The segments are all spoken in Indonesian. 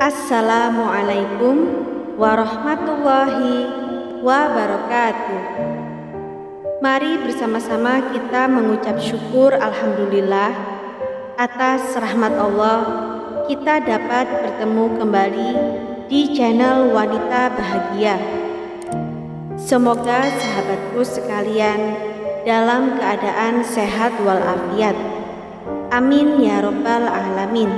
Assalamualaikum warahmatullahi wabarakatuh. Mari bersama-sama kita mengucap syukur alhamdulillah atas rahmat Allah kita dapat bertemu kembali di channel Wanita Bahagia. Semoga sahabatku sekalian dalam keadaan sehat walafiat. Amin ya rabbal alamin.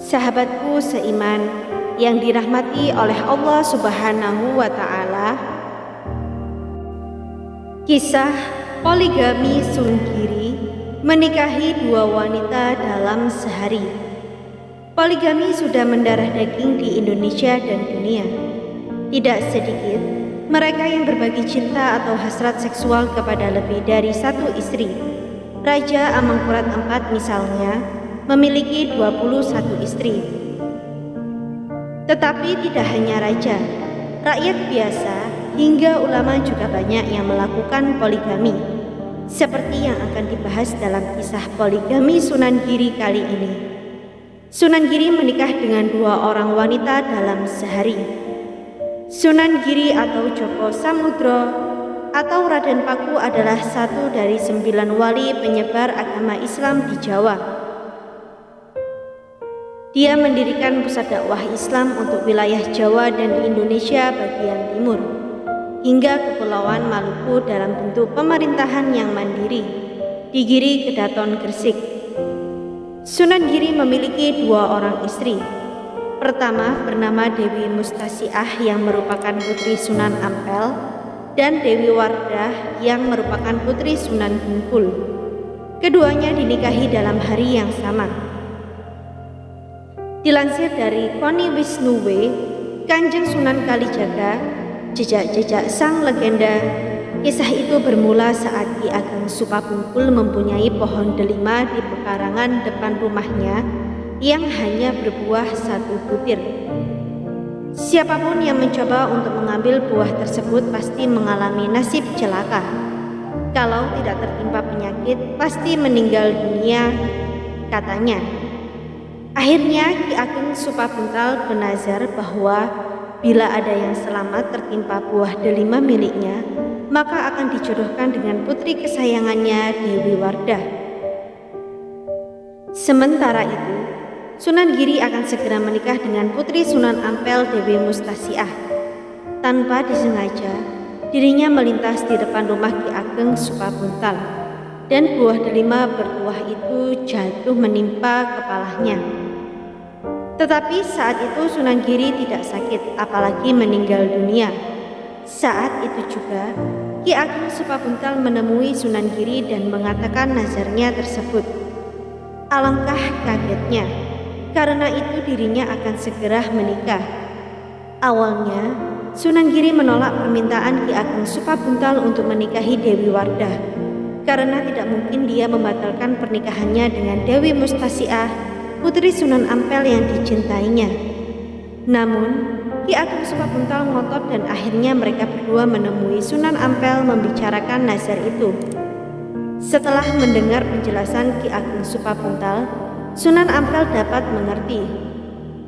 Sahabatku seiman yang dirahmati oleh Allah Subhanahu wa Ta'ala, kisah poligami Sun Giri menikahi dua wanita dalam sehari. Poligami sudah mendarah daging di Indonesia dan dunia. Tidak sedikit mereka yang berbagi cinta atau hasrat seksual kepada lebih dari satu istri. Raja Amangkurat IV misalnya memiliki 21 istri. Tetapi tidak hanya raja, rakyat biasa hingga ulama juga banyak yang melakukan poligami. Seperti yang akan dibahas dalam kisah poligami Sunan Giri kali ini. Sunan Giri menikah dengan dua orang wanita dalam sehari. Sunan Giri atau Joko Samudro atau Raden Paku adalah satu dari 9 wali penyebar agama Islam di Jawa. Dia mendirikan pusat dakwah Islam untuk wilayah Jawa dan Indonesia bagian timur, hingga Kepulauan Maluku dalam bentuk pemerintahan yang mandiri di Giri Kedaton Gresik. Sunan Giri memiliki 2 orang istri. Pertama bernama Dewi Mustasiah yang merupakan putri Sunan Ampel, dan Dewi Wardah yang merupakan putri Sunan Bungkul. Keduanya dinikahi dalam hari yang sama. Dilansir dari Koni Wisnuwe, Kanjeng Sunan Kalijaga, jejak-jejak sang legenda, kisah itu bermula saat Ki Ageng Supabungkul mempunyai pohon delima di pekarangan depan rumahnya yang hanya berbuah 1 butir. Siapapun yang mencoba untuk mengambil buah tersebut pasti mengalami nasib celaka. Kalau tidak tertimpa penyakit, pasti meninggal dunia, katanya. Akhirnya Ki Ageng Supabungkal bernazar bahwa bila ada yang selamat tertimpa buah delima miliknya, maka akan dijodohkan dengan putri kesayangannya Dewi Wardah. Sementara itu, Sunan Giri akan segera menikah dengan putri Sunan Ampel Dewi Mustasiah. Tanpa disengaja, dirinya melintas di depan rumah Ki Ageng Supabungkal, dan buah delima bertuah itu jatuh menimpa kepalanya. Tetapi saat itu Sunan Giri tidak sakit, apalagi meninggal dunia. Saat itu juga Ki Ageng Supabungkal menemui Sunan Giri dan mengatakan nazarnya tersebut. Alangkah kagetnya, karena itu dirinya akan segera menikah. Awalnya Sunan Giri menolak permintaan Ki Ageng Supabungkal untuk menikahi Dewi Wardah, karena tidak mungkin dia membatalkan pernikahannya dengan Dewi Mustasiah, putri Sunan Ampel yang dicintainya. Namun Ki Ageng Supabungkal ngotot dan akhirnya mereka berdua menemui Sunan Ampel membicarakan nazar itu. Setelah mendengar penjelasan Ki Ageng Supabungkal, Sunan Ampel dapat mengerti.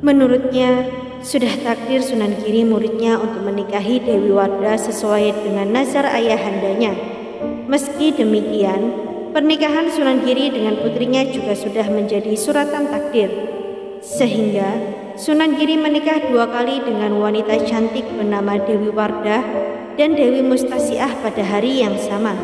Menurutnya sudah takdir Sunan Giri muridnya untuk menikahi Dewi Wardah sesuai dengan nazar ayahandanya. Meski demikian, pernikahan Sunan Giri dengan putrinya juga sudah menjadi suratan takdir. Sehingga Sunan Giri menikah 2 kali dengan wanita cantik bernama Dewi Wardah dan Dewi Mustasiah pada hari yang sama.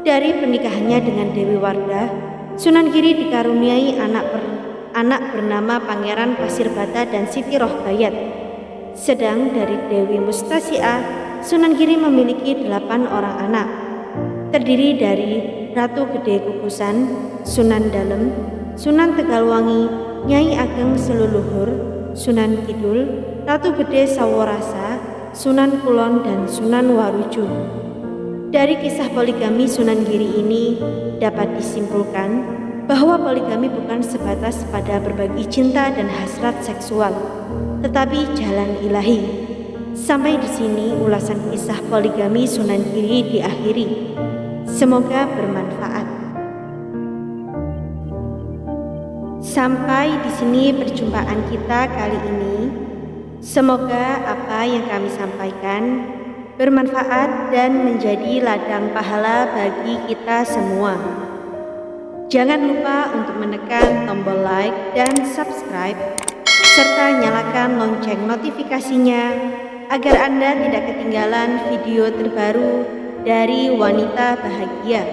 Dari pernikahannya dengan Dewi Wardah, Sunan Giri dikaruniai anak bernama Pangeran Pasirbata dan Siti Rohbayat. Sedang dari Dewi Mustasiah, Sunan Giri memiliki 8 orang anak, terdiri dari Ratu Gede Kukusan, Sunan Dalem, Sunan Tegalwangi, Nyai Ageng Seluluhur, Sunan Kidul, Ratu Gede Saworasa, Sunan Kulon, dan Sunan Waruju. Dari kisah poligami Sunan Giri ini dapat disimpulkan bahwa poligami bukan sebatas pada berbagi cinta dan hasrat seksual, tetapi jalan ilahi. Sampai di sini ulasan kisah poligami Sunan Giri diakhiri. Semoga bermanfaat. Sampai di sini perjumpaan kita kali ini. Semoga apa yang kami sampaikan bermanfaat dan menjadi ladang pahala bagi kita semua. Jangan lupa untuk menekan tombol like dan subscribe, serta nyalakan lonceng notifikasinya agar Anda tidak ketinggalan video terbaru dari Wanita Bahagia.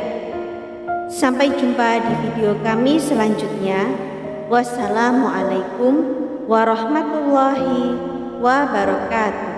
Sampai jumpa di video kami selanjutnya. Wassalamualaikum warahmatullahi wabarakatuh.